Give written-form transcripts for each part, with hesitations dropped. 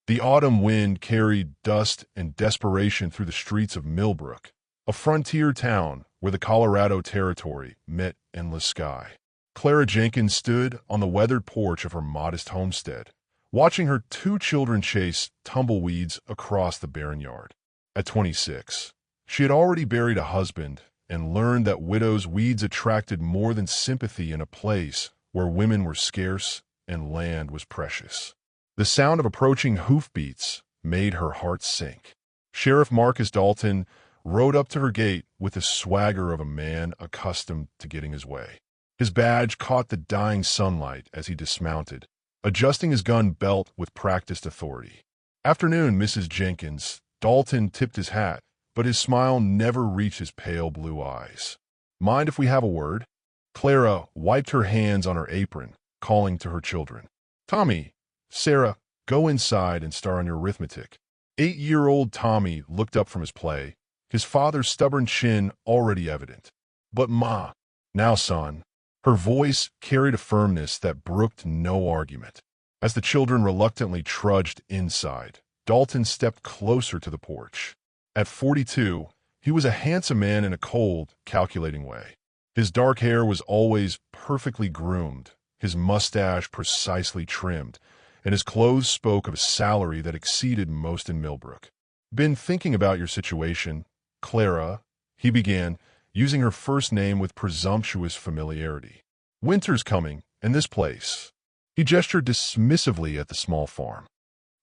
The autumn wind carried dust and desperation through the streets of Millbrook, a frontier town where the Colorado Territory met endless sky. Clara Jenkins stood on the weathered porch of her modest homestead, watching her two children chase tumbleweeds across the barren yard. At 26, she had already buried a husband and learned that widows' weeds attracted more than sympathy in a place where women were scarce and land was precious. The sound of approaching hoofbeats made her heart sink. Sheriff Marcus Dalton rode up to her gate with the swagger of a man accustomed to getting his way. His badge caught the dying sunlight as he dismounted, adjusting his gun belt with practiced authority. "Afternoon, Mrs. Jenkins." Dalton tipped his hat, but his smile never reached his pale blue eyes. "Mind if we have a word?" Clara wiped her hands on her apron, calling to her children. "Tommy, Sarah, go inside and start on your arithmetic." 8-year-old Tommy looked up from his play, his father's stubborn chin already evident. "But Ma." "Now, son." Her voice carried a firmness that brooked no argument. As the children reluctantly trudged inside, Dalton stepped closer to the porch. At 42, he was a handsome man in a cold, calculating way. His dark hair was always perfectly groomed, his mustache precisely trimmed, and his clothes spoke of a salary that exceeded most in Millbrook. "Been thinking about your situation, Clara," he began, using her first name with presumptuous familiarity. "Winter's coming, and this place." He gestured dismissively at the small farm.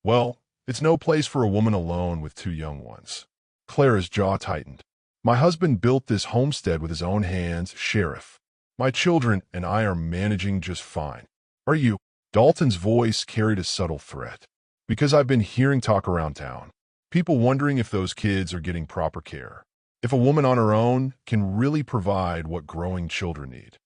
"Well, it's no place for a woman alone with 2 young ones." Clara's jaw tightened. "My husband built this homestead with his own hands, Sheriff. My children and I are managing just fine. Are you?" Dalton's voice carried a subtle threat. "Because I've been hearing talk around town. People wondering if those kids are getting proper care. If a woman on her own can really provide what growing children need."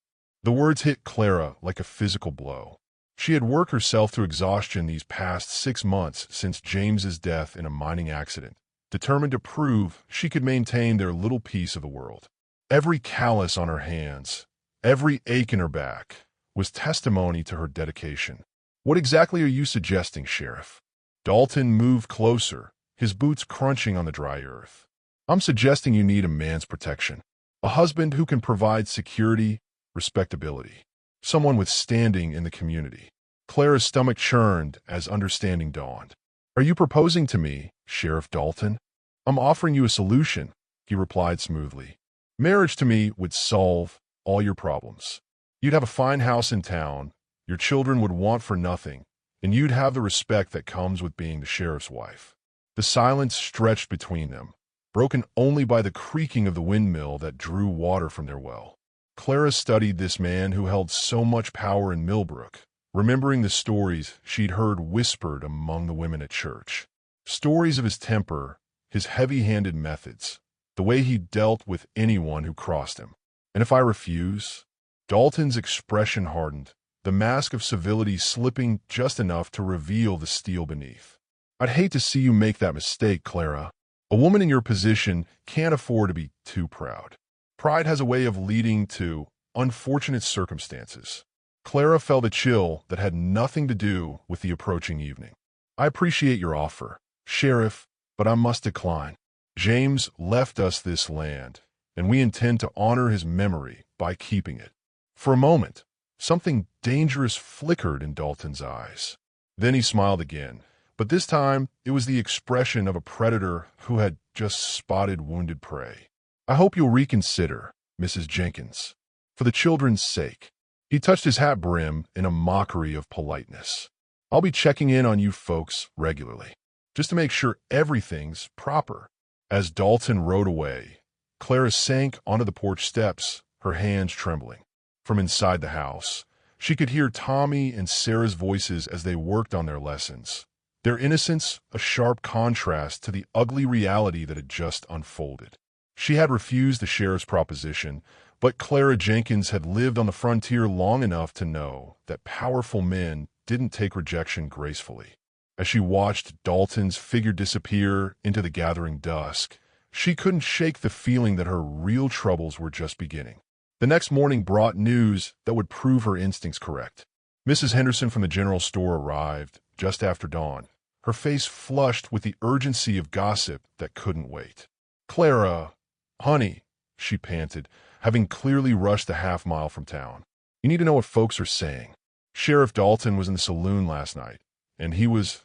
The words hit Clara like a physical blow. She had worked herself to exhaustion these past 6 months since James's death in a mining accident, determined to prove she could maintain their little piece of the world. Every callus on her hands, every ache in her back, was testimony to her dedication. "What exactly are you suggesting, Sheriff?" Dalton moved closer, his boots crunching on the dry earth. "I'm suggesting you need a man's protection. A husband who can provide security, respectability. Someone with standing in the community." Clara's stomach churned as understanding dawned. "Are you proposing to me, Sheriff Dalton?" "I'm offering you a solution," he replied smoothly. "Marriage to me would solve all your problems. You'd have a fine house in town, your children would want for nothing, and you'd have the respect that comes with being the sheriff's wife." The silence stretched between them, broken only by the creaking of the windmill that drew water from their well. Clara studied this man who held so much power in Millbrook, remembering the stories she'd heard whispered among the women at church. Stories of his temper, his heavy-handed methods, the way he dealt with anyone who crossed him. "And if I refuse?" Dalton's expression hardened, the mask of civility slipping just enough to reveal the steel beneath. "I'd hate to see you make that mistake, Clara. A woman in your position can't afford to be too proud. Pride has a way of leading to unfortunate circumstances." Clara felt a chill that had nothing to do with the approaching evening. "I appreciate your offer, Sheriff, but I must decline. James left us this land, and we intend to honor his memory by keeping it." For a moment, something dangerous flickered in Dalton's eyes. Then he smiled again, but this time it was the expression of a predator who had just spotted wounded prey. "I hope you'll reconsider, Mrs. Jenkins, for the children's sake." He touched his hat brim in a mockery of politeness. "I'll be checking in on you folks regularly, just to make sure everything's proper." As Dalton rode away, Clara sank onto the porch steps, her hands trembling. From inside the house, she could hear Tommy and Sarah's voices as they worked on their lessons, their innocence a sharp contrast to the ugly reality that had just unfolded. She had refused the sheriff's proposition, but Clara Jenkins had lived on the frontier long enough to know that powerful men didn't take rejection gracefully. As she watched Dalton's figure disappear into the gathering dusk, she couldn't shake the feeling that her real troubles were just beginning. The next morning brought news that would prove her instincts correct. Mrs. Henderson from the general store arrived just after dawn, her face flushed with the urgency of gossip that couldn't wait. "Clara, honey," she panted, having clearly rushed the half-mile from town. "You need to know what folks are saying. Sheriff Dalton was in the saloon last night, and he was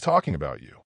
talking about you."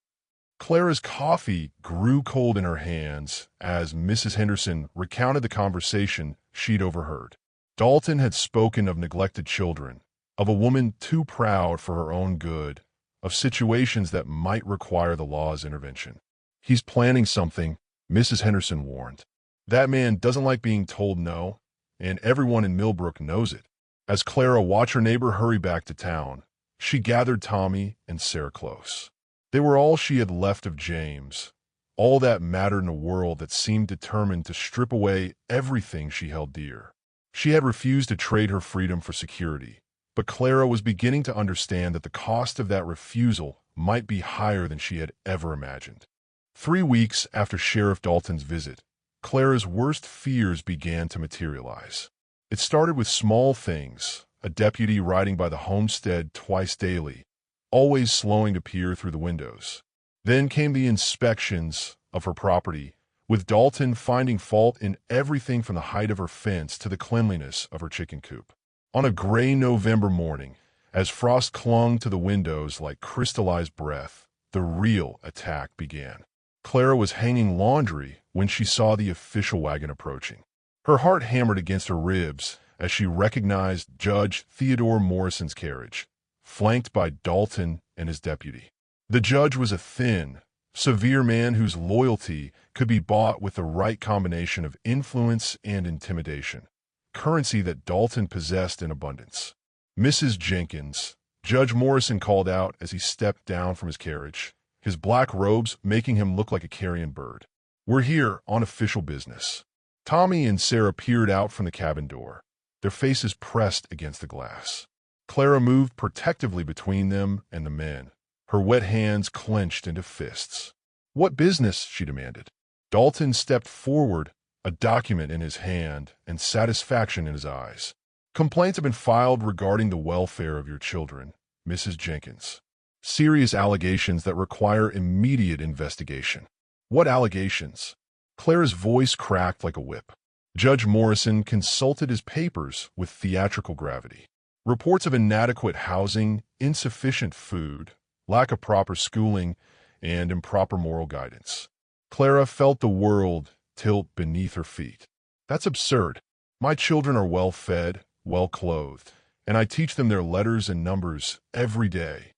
Clara's coffee grew cold in her hands as Mrs. Henderson recounted the conversation she'd overheard. Dalton had spoken of neglected children, of a woman too proud for her own good, of situations that might require the law's intervention. "He's planning something," Mrs. Henderson warned. "That man doesn't like being told no, and everyone in Millbrook knows it." As Clara watched her neighbor hurry back to town, she gathered Tommy and Sarah close. They were all she had left of James, all that mattered in a world that seemed determined to strip away everything she held dear. She had refused to trade her freedom for security, but Clara was beginning to understand that the cost of that refusal might be higher than she had ever imagined. 3 weeks after Sheriff Dalton's visit, Clara's worst fears began to materialize. It started with small things, a deputy riding by the homestead twice daily, always slowing to peer through the windows. Then came the inspections of her property, with Dalton finding fault in everything from the height of her fence to the cleanliness of her chicken coop. On a gray November morning, as frost clung to the windows like crystallized breath, the real attack began. Clara was hanging laundry when she saw the official wagon approaching. Her heart hammered against her ribs as she recognized Judge Theodore Morrison's carriage, flanked by Dalton and his deputy. The judge was a thin, severe man whose loyalty could be bought with the right combination of influence and intimidation, currency that Dalton possessed in abundance. "Mrs. Jenkins," Judge Morrison called out as he stepped down from his carriage, his black robes making him look like a carrion bird. "We're here on official business." Tommy and Sarah peered out from the cabin door, their faces pressed against the glass. Clara moved protectively between them and the men, her wet hands clenched into fists. "What business?" she demanded. Dalton stepped forward, a document in his hand and satisfaction in his eyes. "Complaints have been filed regarding the welfare of your children, Mrs. Jenkins. Serious allegations that require immediate investigation." "What allegations?" Clara's voice cracked like a whip. Judge Morrison consulted his papers with theatrical gravity. "Reports of inadequate housing, insufficient food, lack of proper schooling, and improper moral guidance." Clara felt the world tilt beneath her feet. "That's absurd. My children are well-fed, well-clothed, and I teach them their letters and numbers every day."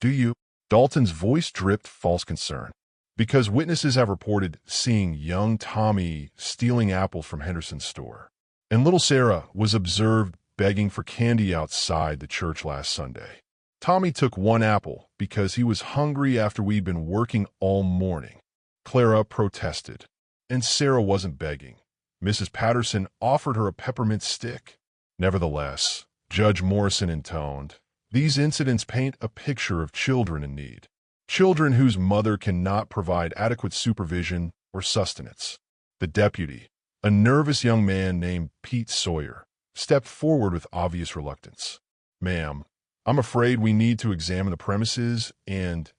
"Do you?" Dalton's voice dripped false concern. "Because witnesses have reported seeing young Tommy stealing apples from Henderson's store. And little Sarah was observed begging for candy outside the church last Sunday. Tommy took one apple because he was hungry after we'd been working all morning." Clara protested. "And Sarah wasn't begging. Mrs. Patterson offered her a peppermint stick." Nevertheless, Judge Morrison intoned, "These incidents paint a picture of children in need. Children whose mother cannot provide adequate supervision or sustenance." The deputy, a nervous young man named Pete Sawyer, stepped forward with obvious reluctance. "Ma'am, I'm afraid we need to examine the premises and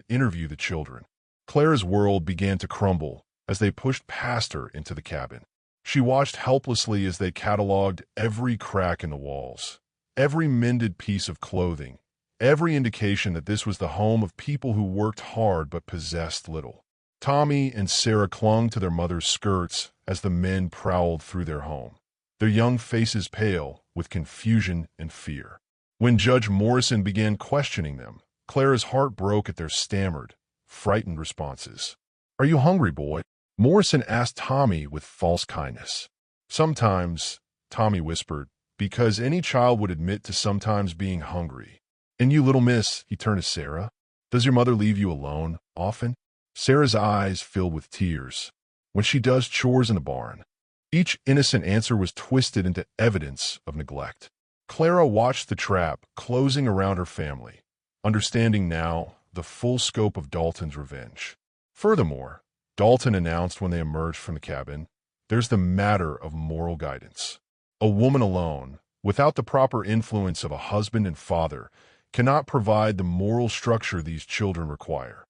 interview the children." Clara's world began to crumble as they pushed past her into the cabin. She watched helplessly as they cataloged every crack in the walls, every mended piece of clothing, every indication that this was the home of people who worked hard but possessed little. Tommy and Sarah clung to their mother's skirts as the men prowled through their home, their young faces pale with confusion and fear. When Judge Morrison began questioning them, Clara's heart broke at their stammered, frightened responses. "Are you hungry, boy?" Morrison asked Tommy with false kindness. "Sometimes," Tommy whispered, because any child would admit to sometimes being hungry. "And you, little miss," he turned to Sarah, "does your mother leave you alone often?" Sarah's eyes filled with tears. "When she does chores in the barn." Each innocent answer was twisted into evidence of neglect. Clara watched the trap closing around her family, understanding now the full scope of Dalton's revenge. Furthermore, Dalton announced when they emerged from the cabin, "There's the matter of moral guidance. A woman alone, without the proper influence of a husband and father, cannot provide the moral structure these children require.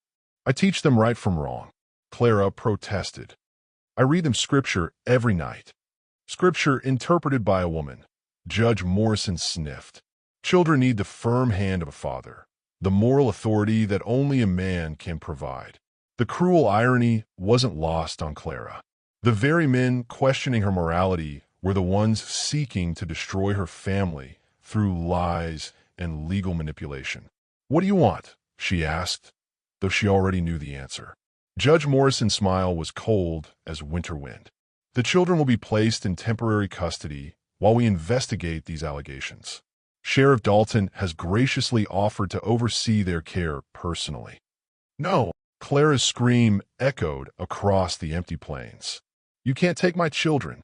I teach them right from wrong, Clara protested. I read them scripture every night. Scripture interpreted by a woman. Judge Morrison sniffed. Children need the firm hand of a father, the moral authority that only a man can provide. The cruel irony wasn't lost on Clara. The very men questioning her morality were the ones seeking to destroy her family through lies and legal manipulation. "What do you want?" she asked, though she already knew the answer. Judge Morrison's smile was cold as winter wind. "The children will be placed in temporary custody while we investigate these allegations. Sheriff Dalton has graciously offered to oversee their care personally." "No!" Clara's scream echoed across the empty plains. "You can't take my children."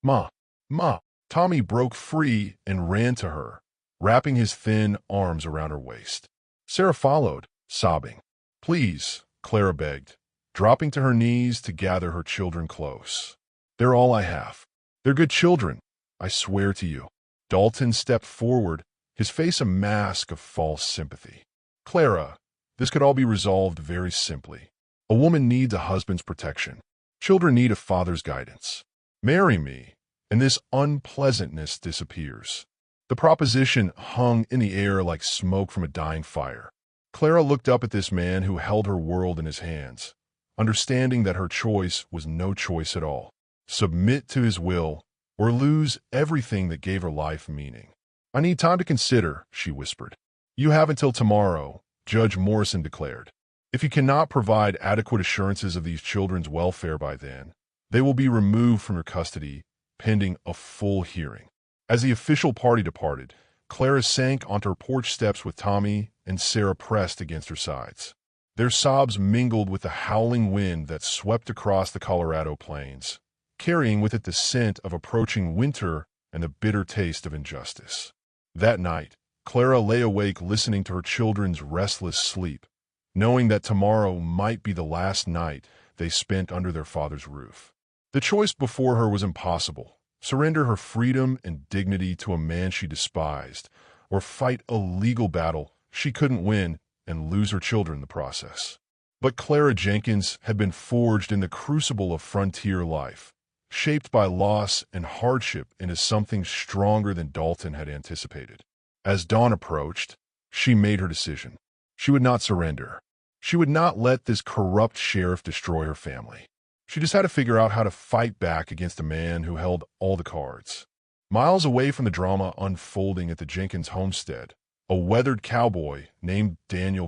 Ma! Ma! Tommy broke free and ran to her, wrapping his thin arms around her waist. Sarah followed, sobbing. "Please," Clara begged, dropping to her knees to gather her children close. "They're all I have. They're good children, I swear to you." Dalton stepped forward, his face a mask of false sympathy. "Clara, this could all be resolved very simply. A woman needs a husband's protection. Children need a father's guidance. Marry me, and this unpleasantness disappears." The proposition hung in the air like smoke from a dying fire. Clara looked up at this man who held her world in his hands, understanding that her choice was no choice at all. Submit to his will, or lose everything that gave her life meaning. "I need time to consider," she whispered. "You have until tomorrow," Judge Morrison declared. "If you cannot provide adequate assurances of these children's welfare by then, they will be removed from your custody, pending a full hearing." As the official party departed, Clara sank onto her porch steps with Tommy and Sarah pressed against her sides. Their sobs mingled with the howling wind that swept across the Colorado plains, carrying with it the scent of approaching winter and the bitter taste of injustice. That night, Clara lay awake listening to her children's restless sleep, knowing that tomorrow might be the last night they spent under their father's roof. The choice before her was impossible: surrender her freedom and dignity to a man she despised, or fight a legal battle she couldn't win and lose her children in the process. But Clara Jenkins had been forged in the crucible of frontier life, shaped by loss and hardship into something stronger than Dalton had anticipated. As dawn approached, she made her decision. She would not surrender. She would not let this corrupt sheriff destroy her family. She just had to figure out how to fight back against a man who held all the cards. Miles away from the drama unfolding at the Jenkins homestead, a weathered cowboy named Daniel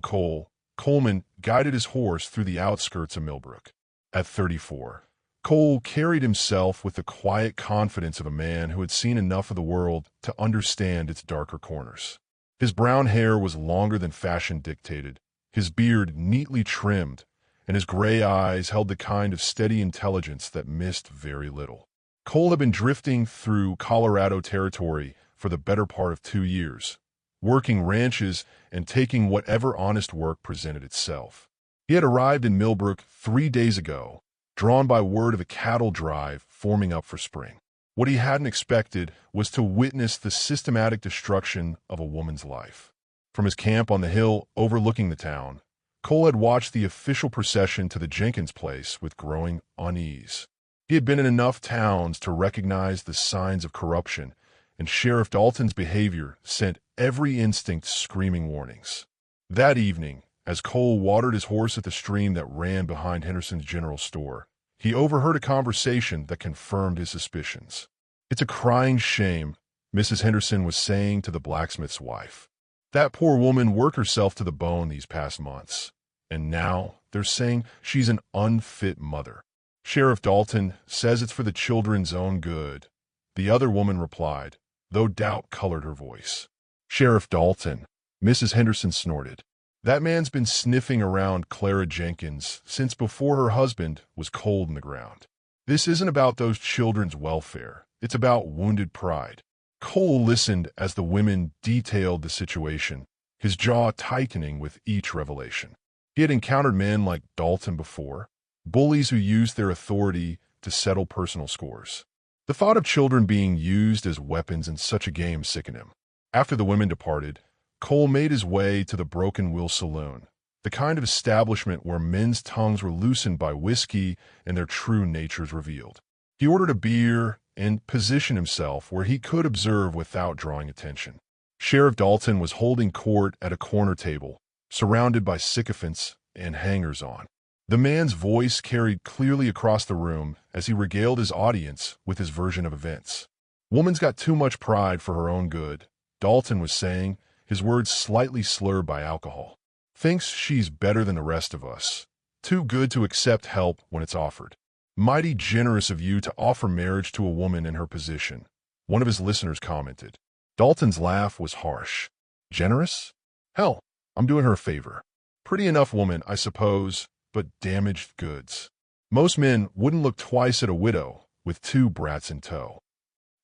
Coleman guided his horse through the outskirts of Millbrook. At 34, Cole carried himself with the quiet confidence of a man who had seen enough of the world to understand its darker corners. His brown hair was longer than fashion dictated, his beard neatly trimmed, and his gray eyes held the kind of steady intelligence that missed very little. Cole had been drifting through Colorado territory for the better part of 2 years, working ranches and taking whatever honest work presented itself. He had arrived in Millbrook 3 days ago, drawn by word of a cattle drive forming up for spring. What he hadn't expected was to witness the systematic destruction of a woman's life. From his camp on the hill overlooking the town, Cole had watched the official procession to the Jenkins place with growing unease. He had been in enough towns to recognize the signs of corruption, and Sheriff Dalton's behavior sent every instinct screaming warnings. That evening, as Cole watered his horse at the stream that ran behind Henderson's general store, he overheard a conversation that confirmed his suspicions. "It's a crying shame," Mrs. Henderson was saying to the blacksmith's wife. "That poor woman worked herself to the bone these past months, and now they're saying she's an unfit mother. Sheriff Dalton says it's for the children's own good," the other woman replied, though doubt colored her voice. "Sheriff Dalton," Mrs. Henderson snorted. "That man's been sniffing around Clara Jenkins since before her husband was cold in the ground. This isn't about those children's welfare. It's about wounded pride." Cole listened as the women detailed the situation, his jaw tightening with each revelation. He had encountered men like Dalton before, bullies who used their authority to settle personal scores. The thought of children being used as weapons in such a game sickened him. After the women departed, Cole made his way to the Broken Wheel Saloon, the kind of establishment where men's tongues were loosened by whiskey and their true natures revealed. He ordered a beer and positioned himself where he could observe without drawing attention. Sheriff Dalton was holding court at a corner table, surrounded by sycophants and hangers-on. The man's voice carried clearly across the room as he regaled his audience with his version of events. "Woman's got too much pride for her own good," Dalton was saying, his words slightly slurred by alcohol. "Thinks she's better than the rest of us. Too good to accept help when it's offered. Mighty generous of you to offer marriage to a woman in her position," one of his listeners commented. Dalton's laugh was harsh. "Generous? Hell, I'm doing her a favor. Pretty enough woman, I suppose, but damaged goods. Most men wouldn't look twice at a widow with 2 brats in tow."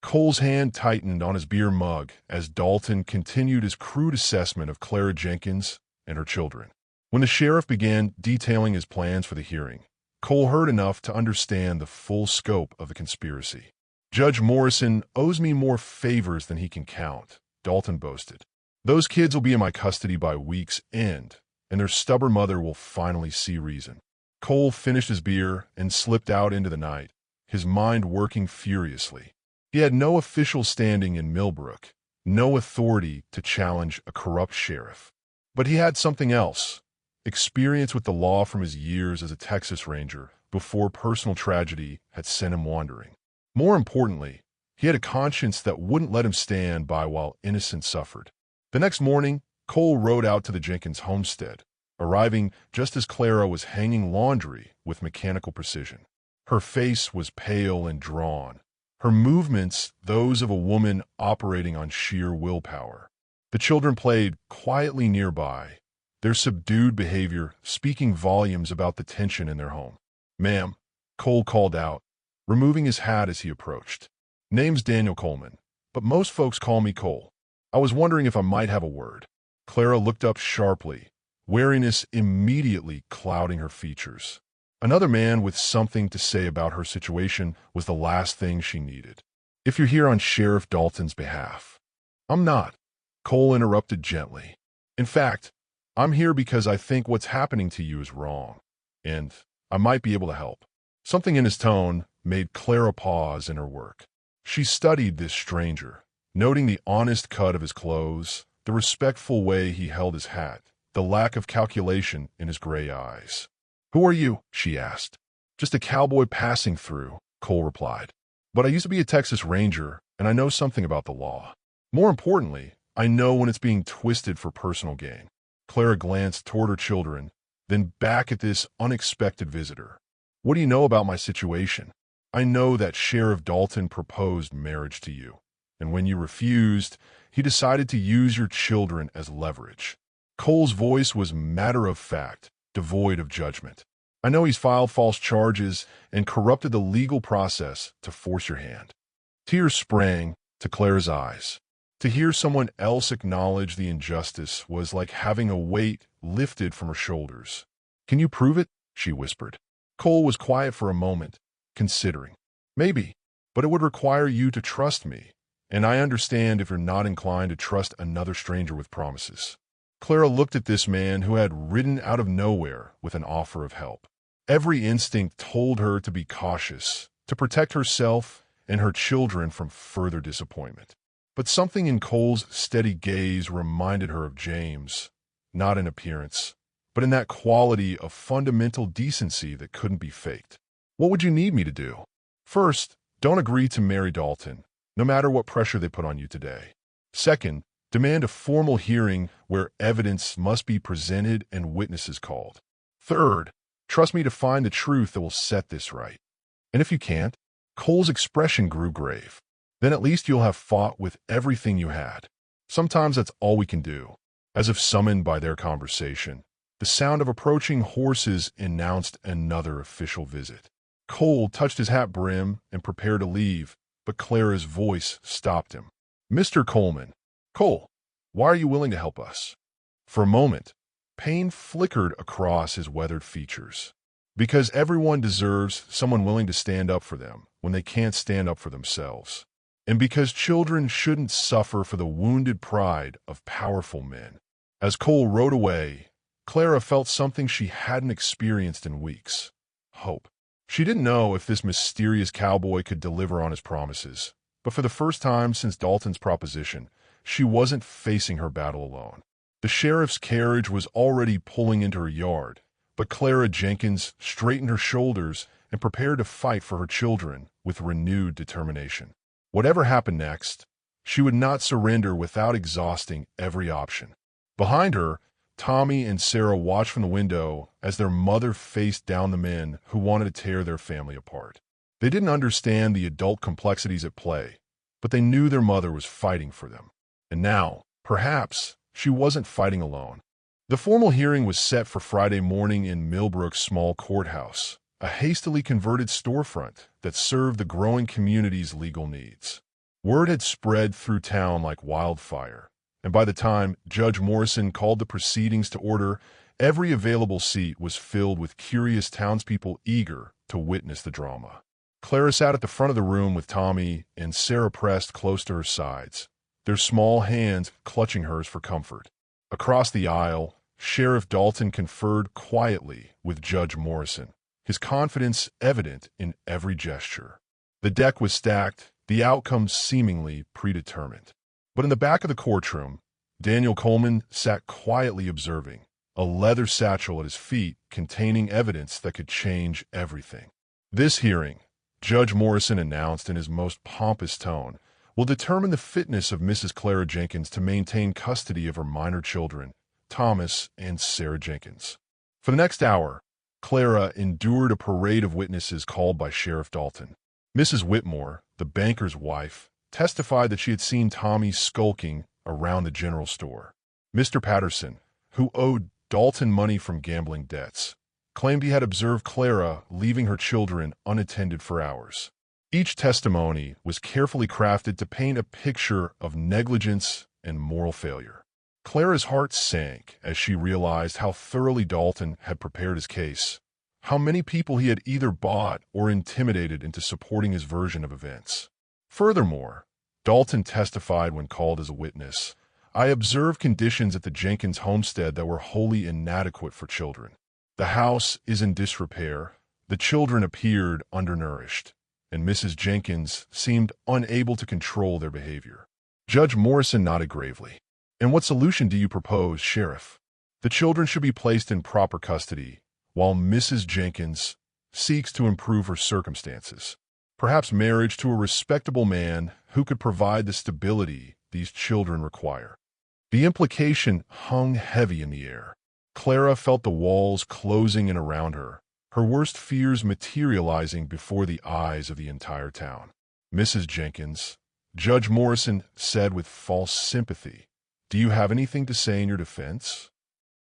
Cole's hand tightened on his beer mug as Dalton continued his crude assessment of Clara Jenkins and her children. When the sheriff began detailing his plans for the hearing, Cole heard enough to understand the full scope of the conspiracy. "Judge Morrison owes me more favors than he can count," Dalton boasted. "Those kids will be in my custody by week's end, and their stubborn mother will finally see reason." Cole finished his beer and slipped out into the night, his mind working furiously. He had no official standing in Millbrook, no authority to challenge a corrupt sheriff. But he had something else: experience with the law from his years as a Texas Ranger before personal tragedy had sent him wandering. More importantly, he had a conscience that wouldn't let him stand by while innocents suffered. The next morning, Cole rode out to the Jenkins homestead, arriving just as Clara was hanging laundry with mechanical precision. Her face was pale and drawn, her movements those of a woman operating on sheer willpower. The children played quietly nearby, their subdued behavior speaking volumes about the tension in their home. "Ma'am," Cole called out, removing his hat as he approached. "Name's Daniel Coleman, but most folks call me Cole. I was wondering if I might have a word." Clara looked up sharply, wariness immediately clouding her features. Another man with something to say about her situation was the last thing she needed. "If you're here on Sheriff Dalton's behalf." "I'm not," Cole interrupted gently. "In fact, I'm here because I think what's happening to you is wrong, and I might be able to help." Something in his tone made Clara pause in her work. She studied this stranger, noting the honest cut of his clothes, the respectful way he held his hat, the lack of calculation in his gray eyes. "Who are you?" she asked. "Just a cowboy passing through," Cole replied. "But I used to be a Texas Ranger, and I know something about the law. More importantly, I know when it's being twisted for personal gain." Clara glanced toward her children, then back at this unexpected visitor. "What do you know about my situation?" "I know that Sheriff Dalton proposed marriage to you, and when you refused, he decided to use your children as leverage." Cole's voice was matter-of-fact, devoid of judgment. "I know he's filed false charges and corrupted the legal process to force your hand." Tears sprang to Clara's eyes. To hear someone else acknowledge the injustice was like having a weight lifted from her shoulders. "Can you prove it?" she whispered. Cole was quiet for a moment, considering. "Maybe, but it would require you to trust me, and I understand if you're not inclined to trust another stranger with promises." Clara looked at this man who had ridden out of nowhere with an offer of help. Every instinct told her to be cautious, to protect herself and her children from further disappointment. But something in Cole's steady gaze reminded her of James, not in appearance, but in that quality of fundamental decency that couldn't be faked. "What would you need me to do?" "First, don't agree to marry Dalton, no matter what pressure they put on you today. Second, demand a formal hearing where evidence must be presented and witnesses called. Third, trust me to find the truth that will set this right. And if you can't," Cole's expression grew grave, "then at least you'll have fought with everything you had. Sometimes that's all we can do." As if summoned by their conversation, the sound of approaching horses announced another official visit. Cole touched his hat brim and prepared to leave, but Clara's voice stopped him. "Mr. Coleman." "Cole, why are you willing to help us?" For a moment, pain flickered across his weathered features. "Because everyone deserves someone willing to stand up for them when they can't stand up for themselves. and because children shouldn't suffer for the wounded pride of powerful men. As Cole rode away, Clara felt something she hadn't experienced in weeks: hope. She didn't know if this mysterious cowboy could deliver on his promises, but for the first time since Dalton's proposition, she wasn't facing her battle alone. The sheriff's carriage was already pulling into her yard, but Clara Jenkins straightened her shoulders and prepared to fight for her children with renewed determination. Whatever happened next, she would not surrender without exhausting every option. Behind her, Tommy and Sarah watched from the window as their mother faced down the men who wanted to tear their family apart. They didn't understand the adult complexities at play, but they knew their mother was fighting for them. And now, perhaps, she wasn't fighting alone. The formal hearing was set for Friday morning in Millbrook's small courthouse, a hastily converted storefront that served the growing community's legal needs. Word had spread through town like wildfire, and by the time Judge Morrison called the proceedings to order, every available seat was filled with curious townspeople eager to witness the drama. Clara sat at the front of the room with Tommy and Sarah pressed close to her sides, their small hands clutching hers for comfort. Across the aisle, Sheriff Dalton conferred quietly with Judge Morrison, his confidence evident in every gesture. The deck was stacked, the outcome seemingly predetermined. But in the back of the courtroom, Daniel Coleman sat quietly observing, a leather satchel at his feet containing evidence that could change everything. This hearing, Judge Morrison announced in his most pompous tone, will determine the fitness of Mrs. Clara Jenkins to maintain custody of her minor children, Thomas and Sarah Jenkins. For the next hour, Clara endured a parade of witnesses called by Sheriff Dalton. Mrs. Whitmore, the banker's wife, testified that she had seen Tommy skulking around the general store. Mr. Patterson, who owed Dalton money from gambling debts, claimed he had observed Clara leaving her children unattended for hours. Each testimony was carefully crafted to paint a picture of negligence and moral failure. Clara's heart sank as she realized how thoroughly Dalton had prepared his case, how many people he had either bought or intimidated into supporting his version of events. Furthermore, Dalton testified when called as a witness, "I observed conditions at the Jenkins homestead that were wholly inadequate for children. The house is in disrepair, the children appeared undernourished, and Mrs. Jenkins seemed unable to control their behavior." Judge Morrison nodded gravely. "And what solution do you propose, Sheriff?" "The children should be placed in proper custody, while Mrs. Jenkins seeks to improve her circumstances. Perhaps marriage to a respectable man who could provide the stability these children require." The implication hung heavy in the air. Clara felt the walls closing in around her, her worst fears materializing before the eyes of the entire town. "Mrs. Jenkins," Judge Morrison said with false sympathy, "do you have anything to say in your defense?"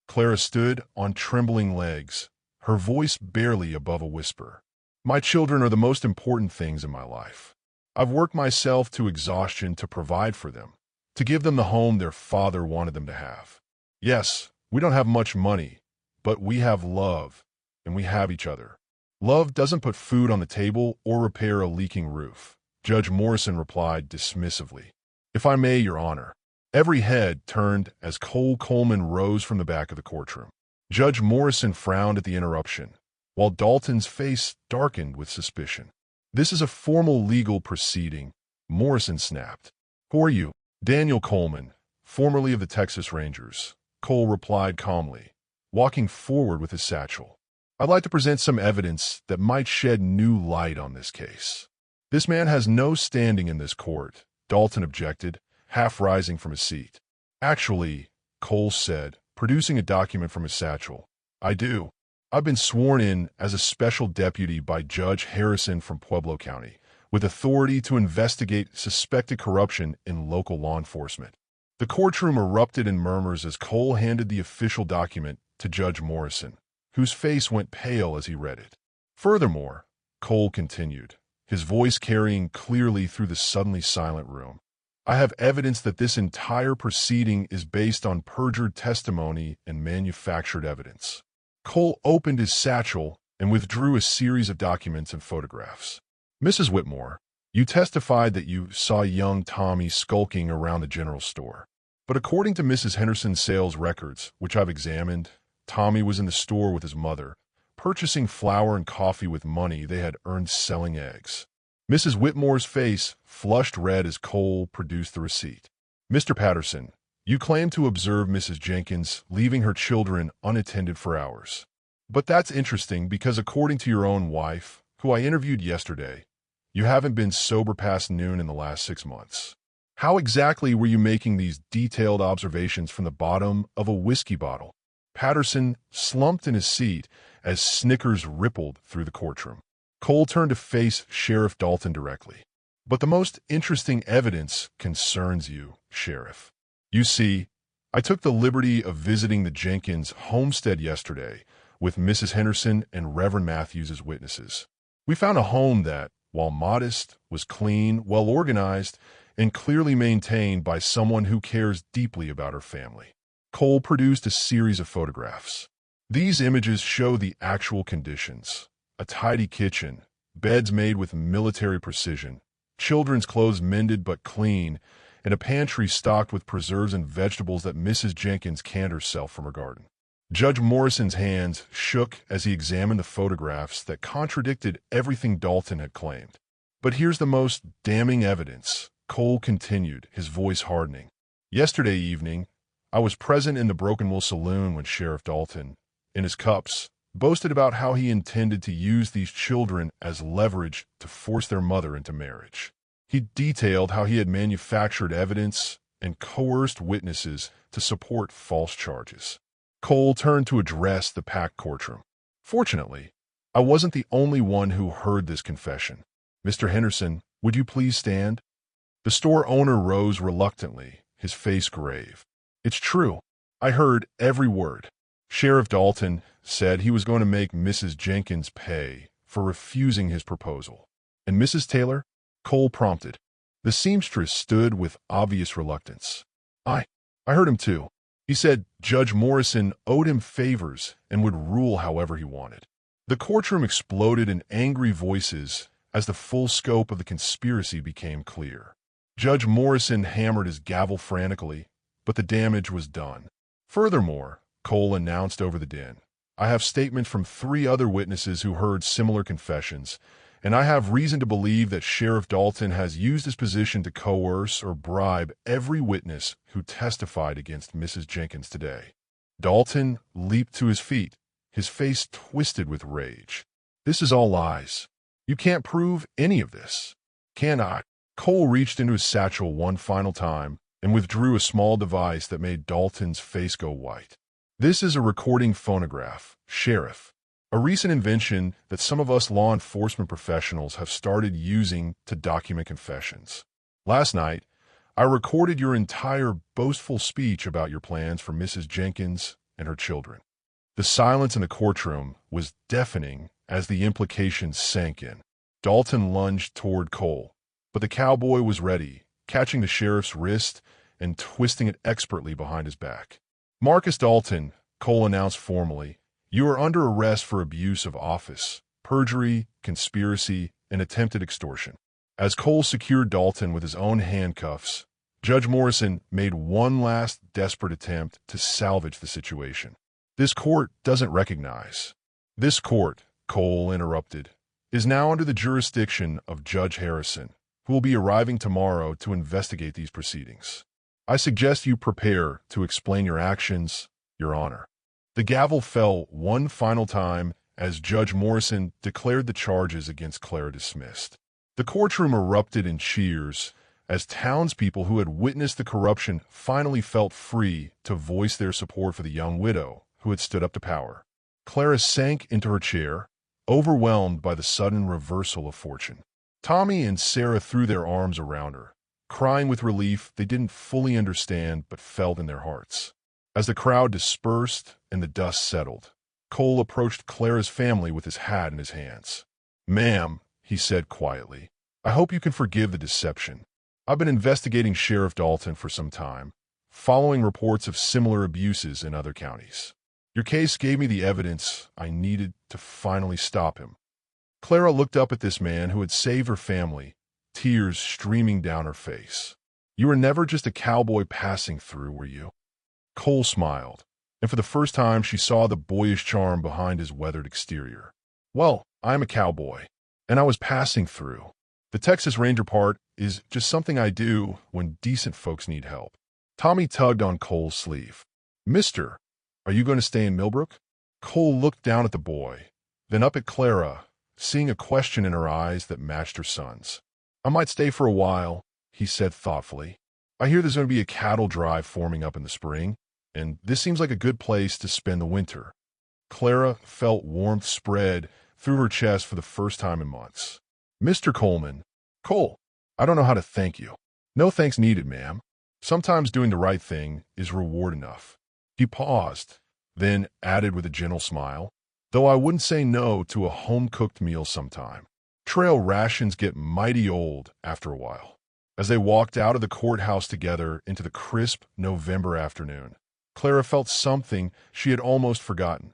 Clara stood on trembling legs, her voice barely above a whisper. "My children are the most important things in my life. I've worked myself to exhaustion to provide for them, to give them the home their father wanted them to have. Yes, we don't have much money, but we have love, and we have each other. Love doesn't put food on the table or repair a leaking roof," Judge Morrison replied dismissively. "If I may, Your Honor." Every head turned as Cole Coleman rose from the back of the courtroom. Judge Morrison frowned at the interruption, while Dalton's face darkened with suspicion. "This is a formal legal proceeding," Morrison snapped. "Who are you?" "Daniel Coleman, formerly of the Texas Rangers," Cole replied calmly, walking forward with his satchel. "I'd like to present some evidence that might shed new light on this case." "This man has no standing in this court," Dalton objected, half rising from his seat. "Actually," Cole said, producing a document from his satchel, "I do. I've been sworn in as a special deputy by Judge Harrison from Pueblo County, with authority to investigate suspected corruption in local law enforcement." The courtroom erupted in murmurs as Cole handed the official document to Judge Morrison, whose face went pale as he read it. "Furthermore," Cole continued, his voice carrying clearly through the suddenly silent room, "I have evidence that this entire proceeding is based on perjured testimony and manufactured evidence." Cole opened his satchel and withdrew a series of documents and photographs. "Mrs. Whitmore, You testified that you saw young Tommy skulking around the general store. But according to Mrs. Henderson's sales records, which I've examined, Tommy was in the store with his mother, purchasing flour and coffee with money they had earned selling eggs. Mrs. Whitmore's face flushed red as Cole produced the receipt. Mr. Patterson, you claim to observe Mrs. Jenkins leaving her children unattended for hours. But that's interesting because according to your own wife, who I interviewed yesterday, you haven't been sober past noon in the last 6 months. How exactly were you making these detailed observations from the bottom of a whiskey bottle? Patterson slumped in his seat as snickers rippled through the courtroom. Cole turned to face Sheriff Dalton directly. But the most interesting evidence concerns you, Sheriff. You see, I took the liberty of visiting the Jenkins homestead yesterday with Mrs. Henderson and Reverend Matthews as witnesses. We found a home that, while modest, was clean, well-organized, and clearly maintained by someone who cares deeply about her family. Cole produced a series of photographs. These images show the actual conditions: a tidy kitchen, beds made with military precision, children's clothes mended but clean, and a pantry stocked with preserves and vegetables that Mrs. Jenkins canned herself from her garden. Judge Morrison's hands shook as he examined the photographs that contradicted everything Dalton had claimed. But here's the most damning evidence, Cole continued, his voice hardening. Yesterday evening, I was present in the Broken Wheel Saloon when Sheriff Dalton, in his cups, boasted about how he intended to use these children as leverage to force their mother into marriage. He detailed how he had manufactured evidence and coerced witnesses to support false charges. Cole turned to address the packed courtroom. Fortunately, I wasn't the only one who heard this confession. Mr. Henderson, would you please stand? The store owner rose reluctantly, his face grave. It's true. I heard every word. Sheriff Dalton said he was going to make Mrs. Jenkins pay for refusing his proposal. And Mrs. Taylor? Cole prompted. The seamstress stood with obvious reluctance. I heard him too. He said Judge Morrison owed him favors and would rule however he wanted. The courtroom exploded in angry voices as the full scope of the conspiracy became clear. Judge Morrison hammered his gavel frantically, but the damage was done. Furthermore, Cole announced over the din, I have statements from 3 other witnesses who heard similar confessions, and I have reason to believe that Sheriff Dalton has used his position to coerce or bribe every witness who testified against Mrs. Jenkins today. Dalton leaped to his feet, his face twisted with rage. This is all lies. You can't prove any of this. Can I? Cole reached into his satchel one final time and withdrew a small device that made Dalton's face go white. This is a recording phonograph, Sheriff. A recent invention that some of us law enforcement professionals have started using to document confessions. Last night, I recorded your entire boastful speech about your plans for Mrs. Jenkins and her children. The silence in the courtroom was deafening as the implications sank in. Dalton lunged toward Cole, but the cowboy was ready, catching the sheriff's wrist and twisting it expertly behind his back. Marcus Dalton, Cole announced formally, you are under arrest for abuse of office, perjury, conspiracy, and attempted extortion. As Cole secured Dalton with his own handcuffs, Judge Morrison made one last desperate attempt to salvage the situation. This court doesn't recognize. This court, Cole interrupted, is now under the jurisdiction of Judge Harrison, who will be arriving tomorrow to investigate these proceedings. I suggest you prepare to explain your actions, Your Honor. The gavel fell one final time as Judge Morrison declared the charges against Clara dismissed. The courtroom erupted in cheers as townspeople who had witnessed the corruption finally felt free to voice their support for the young widow who had stood up to power. Clara sank into her chair, overwhelmed by the sudden reversal of fortune. Tommy and Sarah threw their arms around her, crying with relief they didn't fully understand but felt in their hearts. As the crowd dispersed and the dust settled, Cole approached Clara's family with his hat in his hands. Ma'am, he said quietly, I hope you can forgive the deception. I've been investigating Sheriff Dalton for some time, following reports of similar abuses in other counties. Your case gave me the evidence I needed to finally stop him. Clara looked up at this man who had saved her family, tears streaming down her face. "You were never just a cowboy passing through, were you?" Cole smiled, and for the first time she saw the boyish charm behind his weathered exterior. "Well, I'm a cowboy, and I was passing through. The Texas Ranger part is just something I do when decent folks need help." Tommy tugged on Cole's sleeve. "Mister, are you going to stay in Millbrook?" Cole looked down at the boy, then up at Clara, seeing a question in her eyes that matched her son's. "I might stay for a while," he said thoughtfully. "I hear there's going to be a cattle drive forming up in the spring, and this seems like a good place to spend the winter." Clara felt warmth spread through her chest for the first time in months. "Mr. Coleman." "Cole, I don't know how to thank you." "No thanks needed, ma'am. Sometimes doing the right thing is reward enough." He paused, then added with a gentle smile, "Though I wouldn't say no to a home-cooked meal sometime. Trail rations get mighty old after a while." As they walked out of the courthouse together into the crisp November afternoon, Clara felt something she had almost forgotten: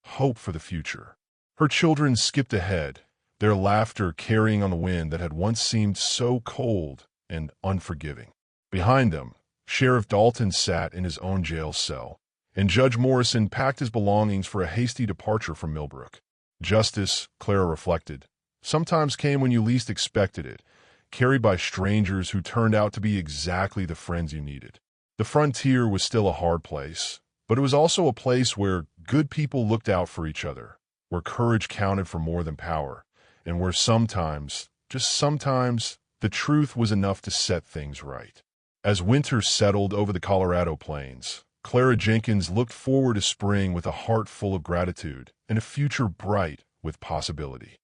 hope for the future. Her children skipped ahead, their laughter carrying on the wind that had once seemed so cold and unforgiving. Behind them, Sheriff Dalton sat in his own jail cell, and Judge Morrison packed his belongings for a hasty departure from Millbrook. Justice, Clara reflected, sometimes came when you least expected it, carried by strangers who turned out to be exactly the friends you needed. The frontier was still a hard place, but it was also a place where good people looked out for each other, where courage counted for more than power, and where sometimes, just sometimes, the truth was enough to set things right. As winter settled over the Colorado plains, Clara Jenkins looked forward to spring with a heart full of gratitude and a future bright with possibility.